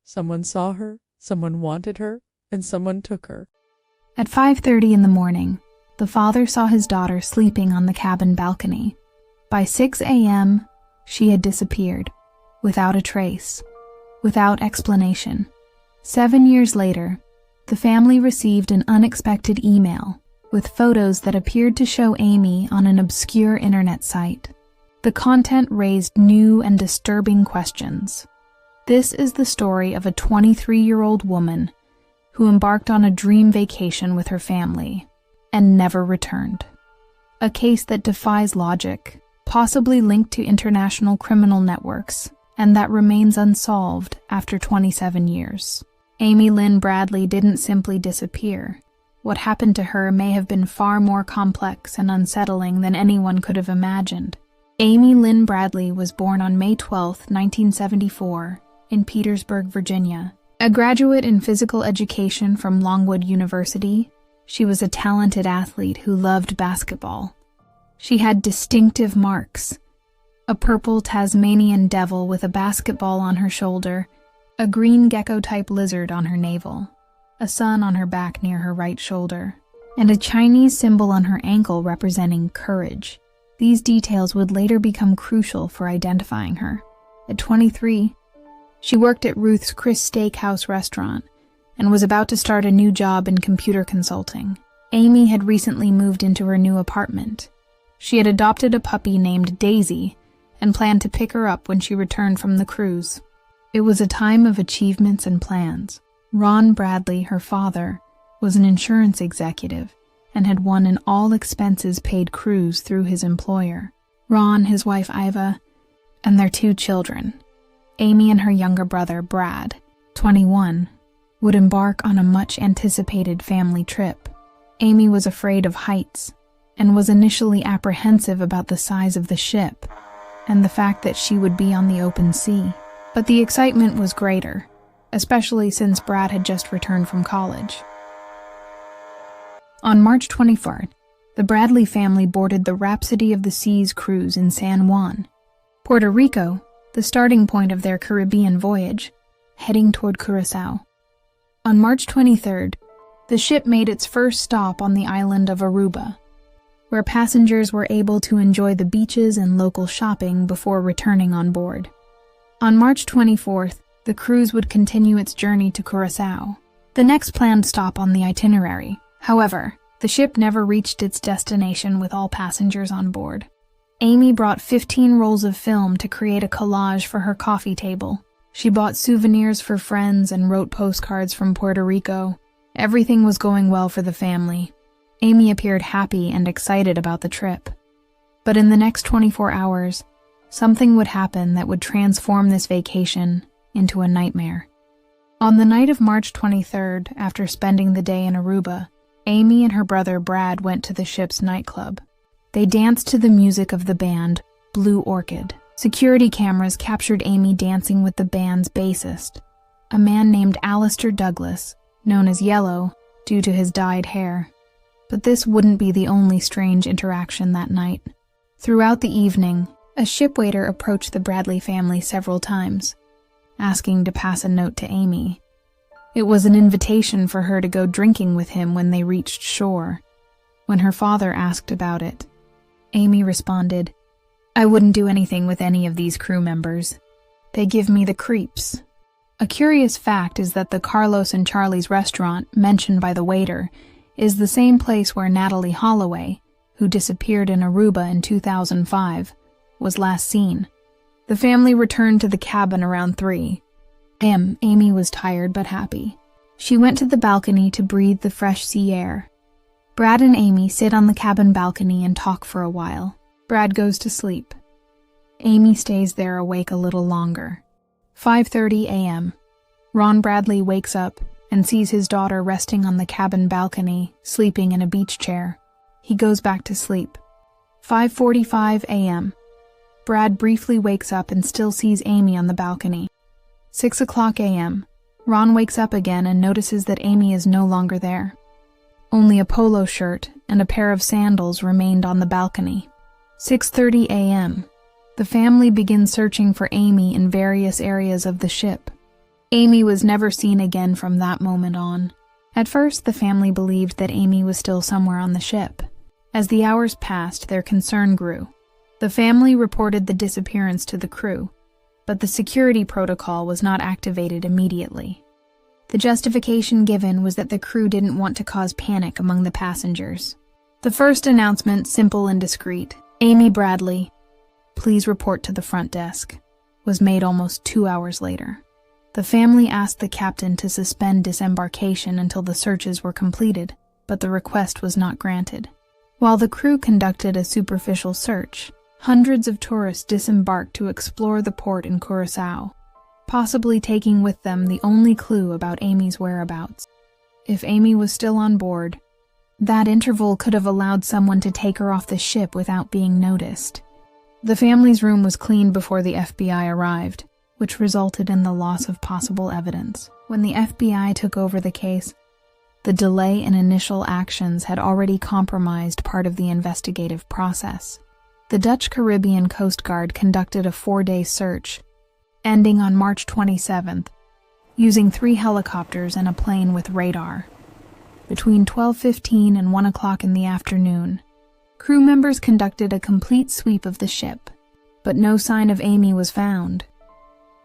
Someone saw her, someone wanted her, and someone took her. At 5:30 in the morning, the father saw his daughter sleeping on the cabin balcony. By 6 a.m., she had disappeared, without a trace, without explanation. 7 years later, the family received an unexpected email with photos that appeared to show Amy on an obscure internet site. The content raised new and disturbing questions. This is the story of a 23-year-old woman who embarked on a dream vacation with her family and never returned. A case that defies logic, possibly linked to international criminal networks, and that remains unsolved after 27 years. Amy Lynn Bradley didn't simply disappear. What happened to her may have been far more complex and unsettling than anyone could have imagined. Amy Lynn Bradley was born on May 12, 1974, in Petersburg, Virginia. A graduate in physical education from Longwood University, she was a talented athlete who loved basketball. She had distinctive marks: a purple Tasmanian devil with a basketball on her shoulder, a green gecko-type lizard on her navel, a sun on her back near her right shoulder, and a Chinese symbol on her ankle representing courage. These details would later become crucial for identifying her. At 23, she worked at Ruth's Chris Steakhouse restaurant and was about to start a new job in computer consulting. Amy had recently moved into her new apartment. She had adopted a puppy named Daisy and planned to pick her up when she returned from the cruise. It was a time of achievements and plans. Ron Bradley, her father, was an insurance executive and had won an all-expenses-paid cruise through his employer. Ron, his wife Iva, and their 2 children, Amy and her younger brother, Brad, 21, would embark on a much-anticipated family trip. Amy was afraid of heights and was initially apprehensive about the size of the ship and the fact that she would be on the open sea. But the excitement was greater, especially since Brad had just returned from college. On March 24th, the Bradley family boarded the Rhapsody of the Seas cruise in San Juan, Puerto Rico, the starting point of their Caribbean voyage, heading toward Curaçao. On March 23rd, the ship made its first stop on the island of Aruba, where passengers were able to enjoy the beaches and local shopping before returning on board. On March 24th, the cruise would continue its journey to Curaçao, the next planned stop on the itinerary. However, the ship never reached its destination with all passengers on board. Amy brought 15 rolls of film to create a collage for her coffee table. She bought souvenirs for friends and wrote postcards from Puerto Rico. Everything was going well for the family. Amy appeared happy and excited about the trip. But in the next 24 hours, something would happen that would transform this vacation into a nightmare. On the night of March 23rd, after spending the day in Aruba, Amy and her brother Brad went to the ship's nightclub. They danced to the music of the band, Blue Orchid. Security cameras captured Amy dancing with the band's bassist, a man named Alistair Douglas, known as Yellow due to his dyed hair. But this wouldn't be the only strange interaction that night. Throughout the evening, a shipwaiter approached the Bradley family several times, asking to pass a note to Amy. It was an invitation for her to go drinking with him when they reached shore. When her father asked about it, Amy responded, "I wouldn't do anything with any of these crew members. They give me the creeps." A curious fact is that the Carlos and Charlie's restaurant, mentioned by the waiter, is the same place where Natalie Holloway, who disappeared in Aruba in 2005, was last seen. The family returned to the cabin around 3 a.m. Amy was tired but happy. She went to the balcony to breathe the fresh sea air. Brad and Amy sit on the cabin balcony and talk for a while. Brad goes to sleep. Amy stays there awake a little longer. 5:30 a.m. Ron Bradley wakes up and sees his daughter resting on the cabin balcony, sleeping in a beach chair. He goes back to sleep. 5:45 a.m. Brad briefly wakes up and still sees Amy on the balcony. 6 o'clock a.m. Ron wakes up again and notices that Amy is no longer there. Only a polo shirt and a pair of sandals remained on the balcony. 6:30 a.m. The family begins searching for Amy in various areas of the ship. Amy was never seen again from that moment on. At first, the family believed that Amy was still somewhere on the ship. As the hours passed, their concern grew. The family reported the disappearance to the crew, but the security protocol was not activated immediately. The justification given was that the crew didn't want to cause panic among the passengers. The first announcement, simple and discreet, "Amy Bradley, please report to the front desk," was made almost 2 hours later. The family asked the captain to suspend disembarkation until the searches were completed, but the request was not granted. While the crew conducted a superficial search, hundreds of tourists disembarked to explore the port in Curaçao, possibly taking with them the only clue about Amy's whereabouts. If Amy was still on board, that interval could have allowed someone to take her off the ship without being noticed. The family's room was cleaned before the FBI arrived, which resulted in the loss of possible evidence. When the FBI took over the case, the delay in initial actions had already compromised part of the investigative process. The Dutch Caribbean Coast Guard conducted a 4-day search, ending on March 27th, using 3 helicopters and a plane with radar. Between 12:15 and 1 o'clock in the afternoon, crew members conducted a complete sweep of the ship, but no sign of Amy was found.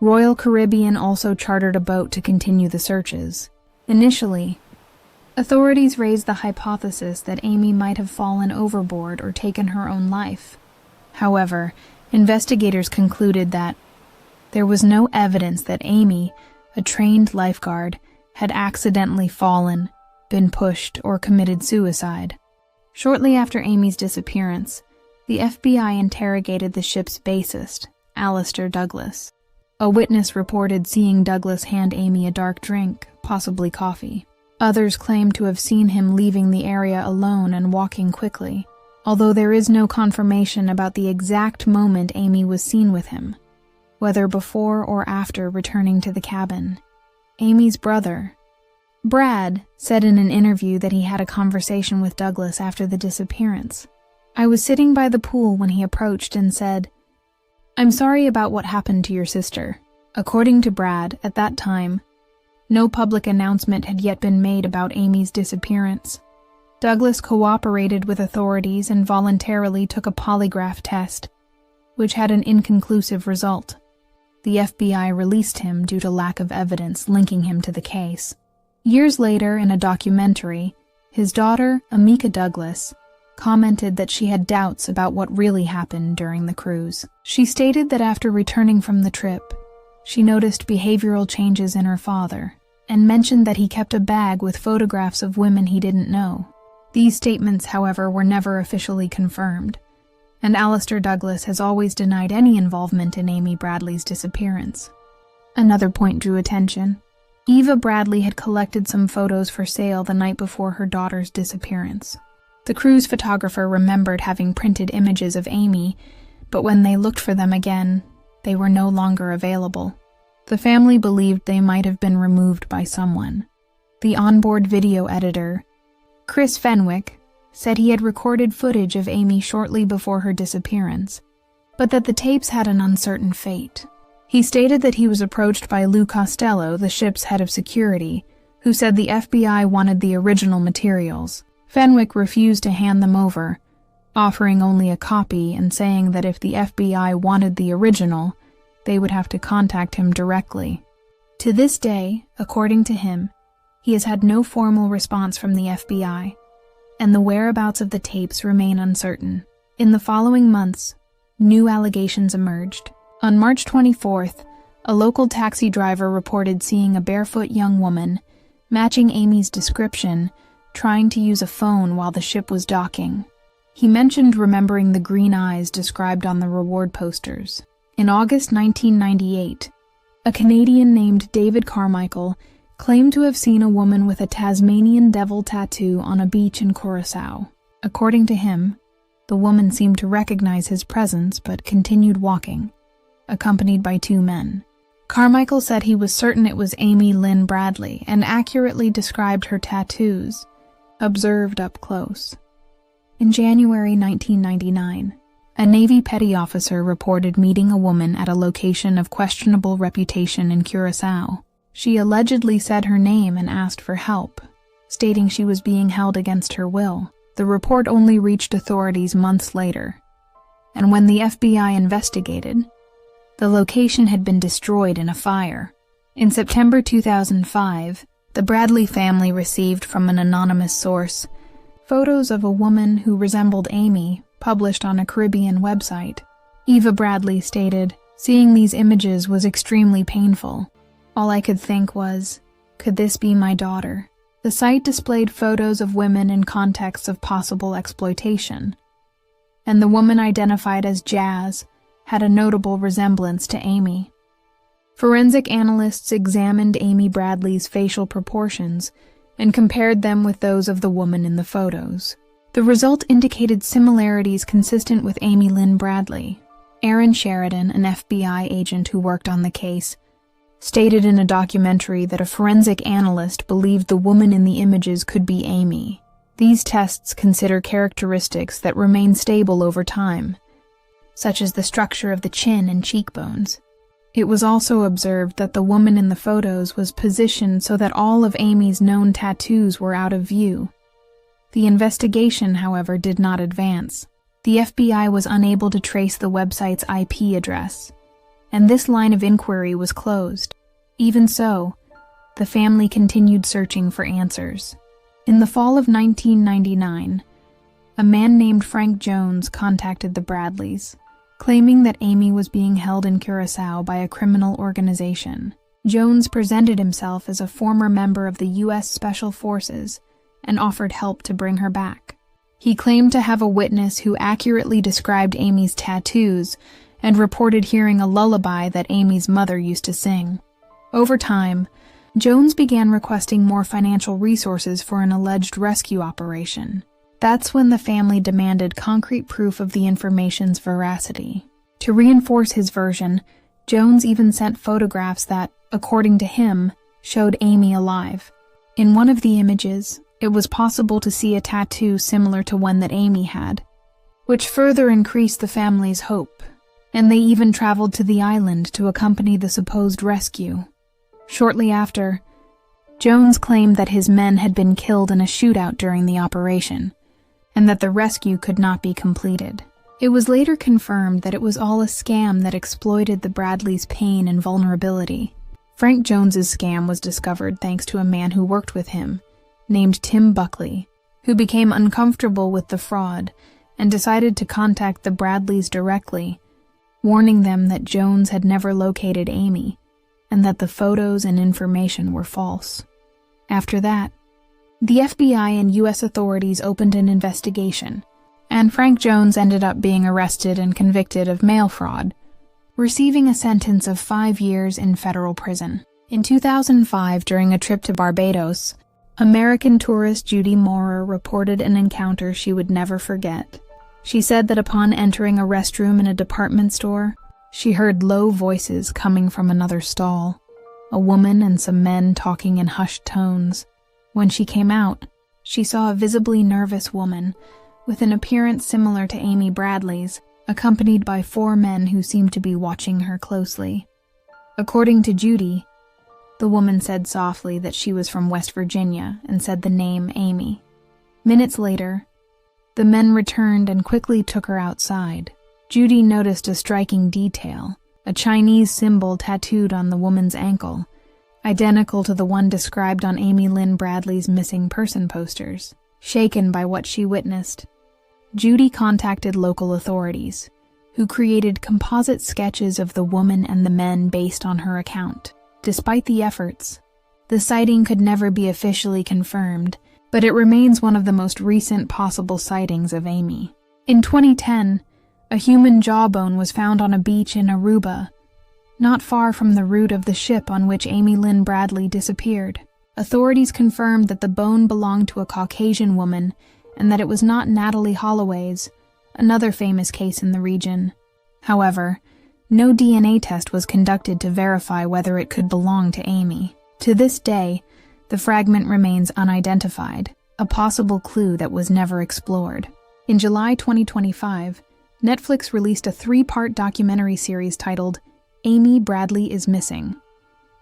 Royal Caribbean also chartered a boat to continue the searches. Initially, authorities raised the hypothesis that Amy might have fallen overboard or taken her own life. However, investigators concluded that there was no evidence that Amy, a trained lifeguard, had accidentally fallen, been pushed, or committed suicide. Shortly after Amy's disappearance, the FBI interrogated the ship's bassist, Alistair Douglas. A witness reported seeing Douglas hand Amy a dark drink, possibly coffee. Others claimed to have seen him leaving the area alone and walking quickly, although there is no confirmation about the exact moment Amy was seen with him, whether before or after returning to the cabin. Amy's brother, Brad, said in an interview that he had a conversation with Douglas after the disappearance. "I was sitting by the pool when he approached and said, 'I'm sorry about what happened to your sister.'" According to Brad, at that time, no public announcement had yet been made about Amy's disappearance. Douglas cooperated with authorities and voluntarily took a polygraph test, which had an inconclusive result. The FBI released him due to lack of evidence linking him to the case. Years later, in a documentary, his daughter, Amika Douglas, commented that she had doubts about what really happened during the cruise. She stated that after returning from the trip, she noticed behavioral changes in her father, and mentioned that he kept a bag with photographs of women he didn't know. These statements, however, were never officially confirmed, and Alistair Douglas has always denied any involvement in Amy Bradley's disappearance. Another point drew attention. Eva Bradley had collected some photos for sale the night before her daughter's disappearance. The cruise photographer remembered having printed images of Amy, but when they looked for them again, they were no longer available. The family believed they might have been removed by someone. The onboard video editor, Chris Fenwick, said he had recorded footage of Amy shortly before her disappearance, but that the tapes had an uncertain fate. He stated that he was approached by Lou Costello, the ship's head of security, who said the FBI wanted the original materials. Fenwick refused to hand them over, offering only a copy and saying that if the FBI wanted the original, they would have to contact him directly. To this day, according to him, he has had no formal response from the FBI, and the whereabouts of the tapes remain uncertain. In the following months, new allegations emerged. On March 24th, a local taxi driver reported seeing a barefoot young woman, matching Amy's description, trying to use a phone while the ship was docking. He mentioned remembering the green eyes described on the reward posters. In August 1998, a Canadian named David Carmichael claimed to have seen a woman with a Tasmanian devil tattoo on a beach in Curaçao. According to him, the woman seemed to recognize his presence but continued walking, accompanied by 2 men. Carmichael said he was certain it was Amy Lynn Bradley and accurately described her tattoos, observed up close. In January 1999, a Navy petty officer reported meeting a woman at a location of questionable reputation in Curaçao. She allegedly said her name and asked for help, stating she was being held against her will. The report only reached authorities months later, and when the FBI investigated, the location had been destroyed in a fire. In September 2005, the Bradley family received from an anonymous source photos of a woman who resembled Amy published on a Caribbean website. Eva Bradley stated, "Seeing these images was extremely painful. All I could think was, could this be my daughter?" The site displayed photos of women in contexts of possible exploitation, and the woman identified as Jazz had a notable resemblance to Amy. Forensic analysts examined Amy Bradley's facial proportions and compared them with those of the woman in the photos. The result indicated similarities consistent with Amy Lynn Bradley. Aaron Sheridan, an FBI agent who worked on the case, stated in a documentary that a forensic analyst believed the woman in the images could be Amy. These tests consider characteristics that remain stable over time, such as the structure of the chin and cheekbones. It was also observed that the woman in the photos was positioned so that all of Amy's known tattoos were out of view. The investigation, however, did not advance. The FBI was unable to trace the website's IP address, and this line of inquiry was closed. Even so, the family continued searching for answers. In the fall of 1999, a man named Frank Jones contacted the Bradleys, claiming that Amy was being held in Curacao by a criminal organization. Jones presented himself as a former member of the U.S. Special Forces and offered help to bring her back. He claimed to have a witness who accurately described Amy's tattoos and reported hearing a lullaby that Amy's mother used to sing. Over time, Jones began requesting more financial resources for an alleged rescue operation. That's when the family demanded concrete proof of the information's veracity. To reinforce his version, Jones even sent photographs that, according to him, showed Amy alive. In one of the images, it was possible to see a tattoo similar to one that Amy had, which further increased the family's hope, and they even traveled to the island to accompany the supposed rescue. Shortly after, Jones claimed that his men had been killed in a shootout during the operation, and that the rescue could not be completed. It was later confirmed that it was all a scam that exploited the Bradleys' pain and vulnerability. Frank Jones's scam was discovered thanks to a man who worked with him, named Tim Buckley, who became uncomfortable with the fraud and decided to contact the Bradleys directly, warning them that Jones had never located Amy and that the photos and information were false. After that, the FBI and U.S. authorities opened an investigation, and Frank Jones ended up being arrested and convicted of mail fraud, receiving a sentence of 5 years in federal prison. In 2005, during a trip to Barbados, American tourist Judy Maurer reported an encounter she would never forget. She said that upon entering a restroom in a department store, she heard low voices coming from another stall, a woman and some men talking in hushed tones. When she came out, she saw a visibly nervous woman with an appearance similar to Amy Bradley's, accompanied by 4 men who seemed to be watching her closely. According to Judy, the woman said softly that she was from West Virginia and said the name Amy. Minutes later, the men returned and quickly took her outside. Judy noticed a striking detail, a Chinese symbol tattooed on the woman's ankle, identical to the one described on Amy Lynn Bradley's missing person posters. Shaken by what she witnessed, Judy contacted local authorities, who created composite sketches of the woman and the men based on her account. Despite the efforts, the sighting could never be officially confirmed, but it remains one of the most recent possible sightings of Amy. In 2010, a human jawbone was found on a beach in Aruba, not far from the route of the ship on which Amy Lynn Bradley disappeared. Authorities confirmed that the bone belonged to a Caucasian woman and that it was not Natalie Holloway's, another famous case in the region. However, no DNA test was conducted to verify whether it could belong to Amy. To this day, the fragment remains unidentified, a possible clue that was never explored. In July 2025, Netflix released a 3-part documentary series titled Amy Bradley is Missing.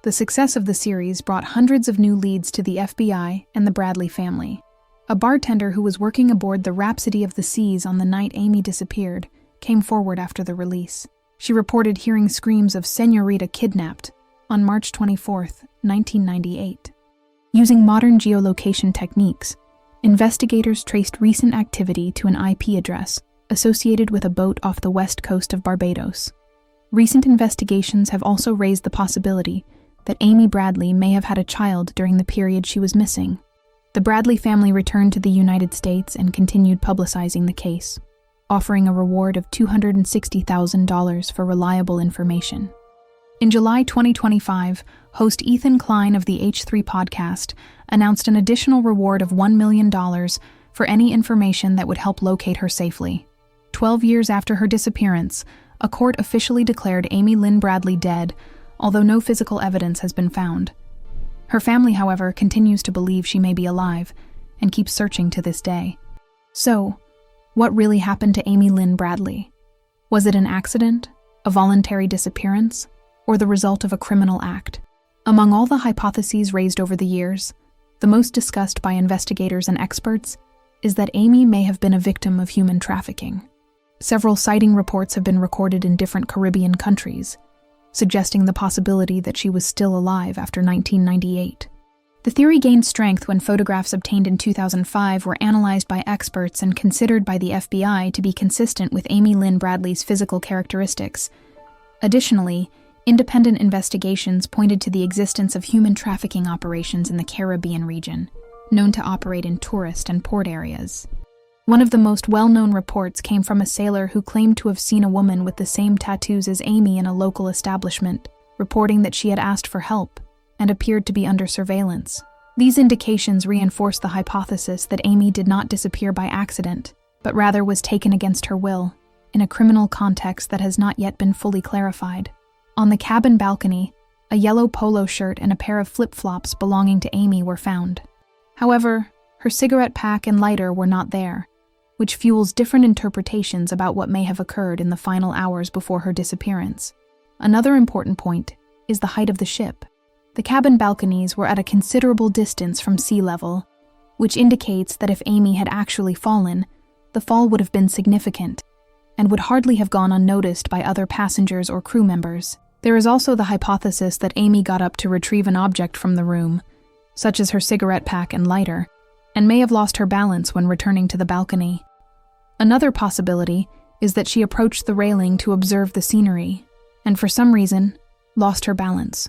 The success of the series brought hundreds of new leads to the FBI and the Bradley family. A bartender who was working aboard the Rhapsody of the Seas on the night Amy disappeared came forward after the release. She reported hearing screams of "Señorita kidnapped" on March 24, 1998. Using modern geolocation techniques, investigators traced recent activity to an IP address associated with a boat off the west coast of Barbados. Recent investigations have also raised the possibility that Amy Bradley may have had a child during the period she was missing. The Bradley family returned to the United States and continued publicizing the case, offering a reward of $260,000 for reliable information. In July 2025, host Ethan Klein of the H3 podcast announced an additional reward of $1 million for any information that would help locate her safely. 12 years after her disappearance, a court officially declared Amy Lynn Bradley dead, although no physical evidence has been found. Her family, however, continues to believe she may be alive and keeps searching to this day. So, what really happened to Amy Lynn Bradley? Was it an accident, a voluntary disappearance, or the result of a criminal act? Among all the hypotheses raised over the years, the most discussed by investigators and experts is that Amy may have been a victim of human trafficking. Several sighting reports have been recorded in different Caribbean countries, suggesting the possibility that she was still alive after 1998. The theory gained strength when photographs obtained in 2005 were analyzed by experts and considered by the FBI to be consistent with Amy Lynn Bradley's physical characteristics. Additionally, independent investigations pointed to the existence of human trafficking operations in the Caribbean region, known to operate in tourist and port areas. One of the most well-known reports came from a sailor who claimed to have seen a woman with the same tattoos as Amy in a local establishment, reporting that she had asked for help and appeared to be under surveillance. These indications reinforce the hypothesis that Amy did not disappear by accident, but rather was taken against her will, in a criminal context that has not yet been fully clarified. On the cabin balcony, a yellow polo shirt and a pair of flip-flops belonging to Amy were found. However, her cigarette pack and lighter were not there, which fuels different interpretations about what may have occurred in the final hours before her disappearance. Another important point is the height of the ship. The cabin balconies were at a considerable distance from sea level, which indicates that if Amy had actually fallen, the fall would have been significant and would hardly have gone unnoticed by other passengers or crew members. There is also the hypothesis that Amy got up to retrieve an object from the room, such as her cigarette pack and lighter, and may have lost her balance when returning to the balcony. Another possibility is that she approached the railing to observe the scenery, and for some reason, lost her balance.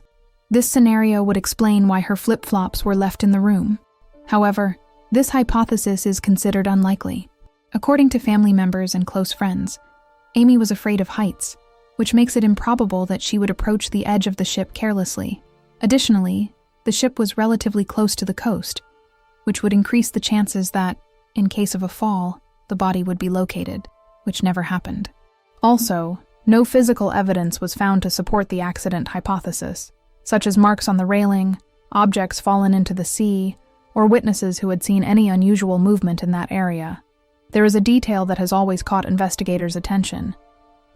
This scenario would explain why her flip-flops were left in the room. However, this hypothesis is considered unlikely. According to family members and close friends, Amy was afraid of heights, which makes it improbable that she would approach the edge of the ship carelessly. Additionally, the ship was relatively close to the coast, which would increase the chances that, in case of a fall, the body would be located, which never happened. Also, no physical evidence was found to support the accident hypothesis, such as marks on the railing, objects fallen into the sea, or witnesses who had seen any unusual movement in that area. There is a detail that has always caught investigators' attention: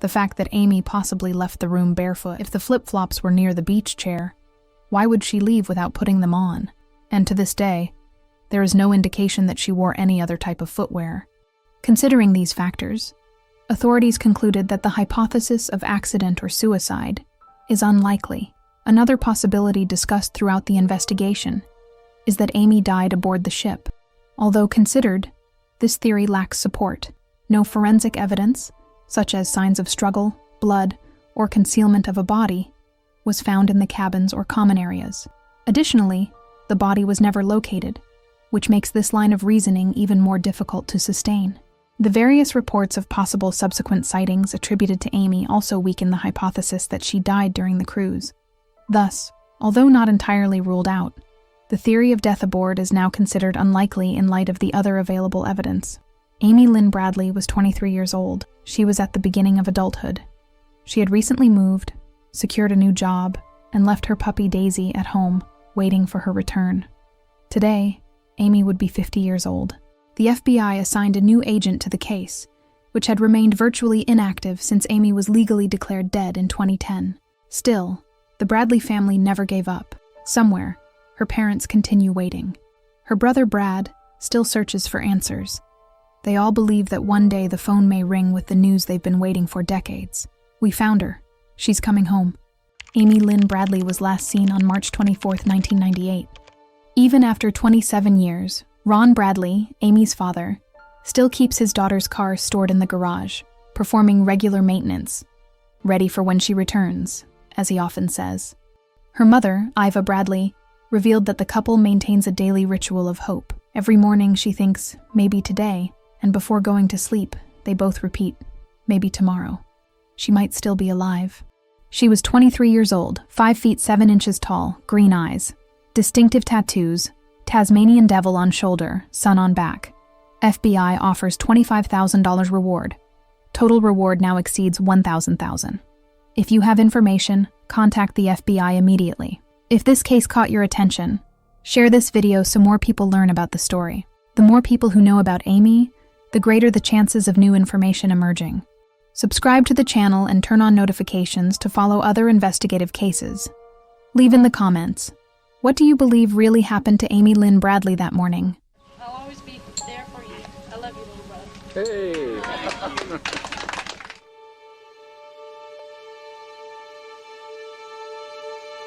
the fact that Amy possibly left the room barefoot. If the flip-flops were near the beach chair, why would she leave without putting them on? And to this day, there is no indication that she wore any other type of footwear. Considering these factors, authorities concluded that the hypothesis of accident or suicide is unlikely. Another possibility discussed throughout the investigation is that Amy died aboard the ship. Although considered, this theory lacks support. No forensic evidence, such as signs of struggle, blood, or concealment of a body, was found in the cabins or common areas. Additionally, the body was never located, which makes this line of reasoning even more difficult to sustain. The various reports of possible subsequent sightings attributed to Amy also weaken the hypothesis that she died during the cruise. Thus, although not entirely ruled out, the theory of death aboard is now considered unlikely in light of the other available evidence. Amy Lynn Bradley was 23 years old. She was at the beginning of adulthood. She had recently moved, secured a new job, and left her puppy Daisy at home, waiting for her return. Today, Amy would be 50 years old. The FBI assigned a new agent to the case, which had remained virtually inactive since Amy was legally declared dead in 2010. Still, The Bradley family never gave up. Somewhere, her parents continue waiting. Her brother Brad still searches for answers. They all believe that one day the phone may ring with the news they've been waiting for decades. We found her. She's coming home. Amy Lynn Bradley was last seen on March 24, 1998. Even after 27 years, Ron Bradley, Amy's father, still keeps his daughter's car stored in the garage, performing regular maintenance, ready for when she returns, as he often says. Her mother, Iva Bradley, revealed that the couple maintains a daily ritual of hope. Every morning she thinks, maybe today, and before going to sleep, they both repeat, maybe tomorrow. She might still be alive. She was 23 years old, 5 feet 7 inches tall, green eyes, distinctive tattoos, Tasmanian devil on shoulder, sun on back. FBI offers $25,000 reward. Total reward now exceeds $1,000. If you have information, contact the FBI immediately. If this case caught your attention, share this video so more people learn about the story. The more people who know about Amy, the greater the chances of new information emerging. Subscribe to the channel and turn on notifications to follow other investigative cases. Leave in the comments, what do you believe really happened to Amy Lynn Bradley that morning? I'll always be there for you. I love you, little brother. Hey!